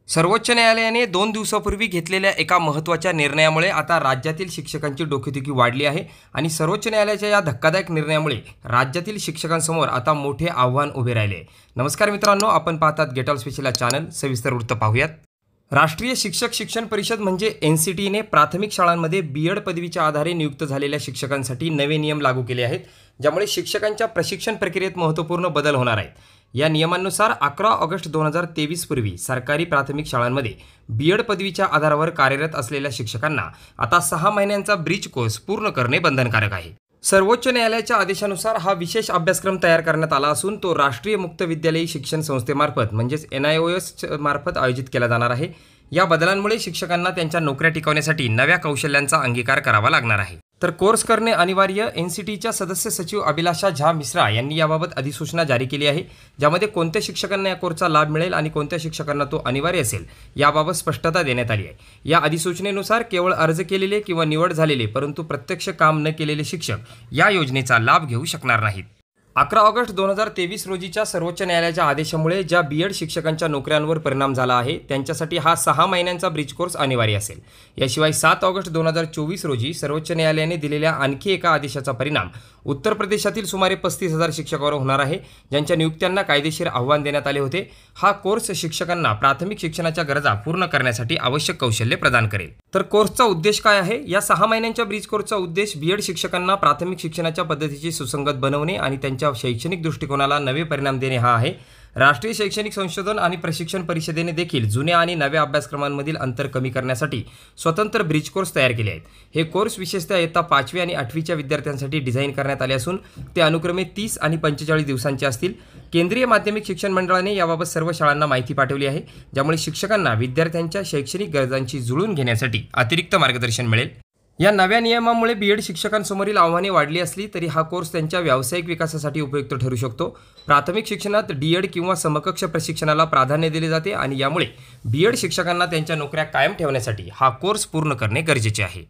सर्वोच्च न्यायालयाने 2 दिवसापूर्वी घेतलेल्या एका महत्त्वाच्या निर्णयामुळे आता राज्यातील शिक्षकांची डोकेदुखी वाढली आहे आणि सर्वोच्च न्यायालयाच्या या धक्कादायक निर्णयामुळे राज्यातील शिक्षकांसमोर आता मोठे आव्हान उभे राहिले आहे। नमस्कार मित्रांनो, आपण पाहतात गेट ऑल स्पेशल चॅनल। सविस्तर वृत्त पाहूयात। राष्ट्रीय शिक्षक शिक्षण परिषद म्हणजे एनसीटीने प्राथमिक शाळांमध्ये बीएड पदवीच्या आधारे नियुक्त झालेल्या शिक्षकांसाठी नवे नियम लागू केले आहेत, ज्यामुळे शिक्षकांच्या प्रशिक्षण प्रक्रियेत महत्त्वपूर्ण बदल होणार आहेत। या नियमांनुसार 11 ऑगस्ट 2023 पूर्वी सरकारी प्राथमिक शाळांमध्ये बीएड पदवीच्या आधारावर कार्यरत असलेल्या शिक्षकांना आता 6 महिन्यांचा ब्रिज कोर्स पूर्ण करणे बंधनकारक आहे। सर्वोच्च न्यायालयाच्या आदेशानुसार हा विशेष अभ्यासक्रम तयार करण्यात आला असून तो राष्ट्रीय मुक्त विद्यालयी शिक्षण संस्थेमार्फत म्हणजेच NIOS मार्फत आयोजित केला जाणार आहे। या बदलांमुळे शिक्षकांना त्यांच्या नोकऱ्या टिकवण्यासाठी नव्या कौशल्यांचा अंगीकार करावा लागणार आहे। तर कोर्स करणे अनिवार्य। एनसीटीच्या सदस्य सचिव अभिलाषा झा मिश्रा यांनी याबाबत अधिसूचना जारी केली आहे, ज्यामध्ये कोणत्या शिक्षकांना या कोर्सचा लाभ मिळेल आणि कोणत्या शिक्षकांना तो अनिवार्य असेल याबाबत स्पष्टता देण्यात आली आहे। या अधिसूचनेनुसार केवळ अर्ज केलेले किंवा निवड झालेले परंतु प्रत्यक्ष काम न केलेले शिक्षक या योजनेचा लाभ घेऊ शकणार नाहीत। 11 ऑगस्ट 2023 रोजीच्या सर्वोच्च न्यायालयाच्या आदेशामुळे ज्या बीएड शिक्षकांच्या नोकऱ्यांवर परिणाम झाला आहे त्यांच्यासाठी हा 6 महिन्यांचा ब्रिज कोर्स अनिवार्य असेल। याशिवाय 7 ऑगस्ट 2024 रोजी सर्वोच्च न्यायालयाने दिलेल्या आणखी एका आदेशाचा परिणाम उत्तर प्रदेशातील सुमारे 35,000 शिक्षकांवर होणार आहे, ज्यांच्या नियुक्त्यांना कायदेशीर आव्हान देण्यात आले होते। हा कोर्स शिक्षकांना प्राथमिक शिक्षणाच्या गरजा पूर्ण करण्यासाठी आवश्यक कौशल्य प्रदान करेल। तर कोर्सचा उद्देश काय आहे? या 6 महिन्यांच्या ब्रिज कोर्सचा उद्देश बीएड शिक्षकांना प्राथमिक शिक्षणाच्या पद्धतीची सुसंगत बनवणे आणि त्यांच्या शैक्षणिक दृष्टिकोनाला नवे परिणाम देणे हा आहे। राष्ट्रीय शैक्षणिक संशोधन आणि प्रशिक्षण परिषदेने देखील जुन्या आणि नव्या अभ्यासक्रमांमधील अंतर कमी करण्यासाठी स्वतंत्र ब्रिज कोर्स तयार केले आहेत। हे कोर्स विशेषतः इयत्ता 5वी आणि 8वीच्या विद्यार्थ्यांसाठी डिझाईन करण्यात आले असून ते अनुक्रमे 30 आणि 45 दिवसांचे असतील। केंद्रीय माध्यमिक शिक्षण मंडळाने याबाबत सर्व शाळांना माहिती पाठवली आहे, ज्यामुळे शिक्षकांना विद्यार्थ्यांच्या शैक्षणिक गरजांची जुळवून घेण्यासाठी अतिरिक्त मार्गदर्शन मिळेल। या नव्या नियमामुळे बीएड शिक्षकांसमोरील आव्हाने वाढली असली तरी हा कोर्स त्यांच्या व्यावसायिक विकासासाठी उपयुक्त ठरू शकतो। प्राथमिक शिक्षणात डीएड किंवा समकक्ष प्रशिक्षणाला प्राधान्य दिले जाते आणि यामुळे बीएड शिक्षकांना त्यांच्या नोकऱ्या कायम ठेवण्यासाठी हा कोर्स पूर्ण करणे गरजेचे आहे।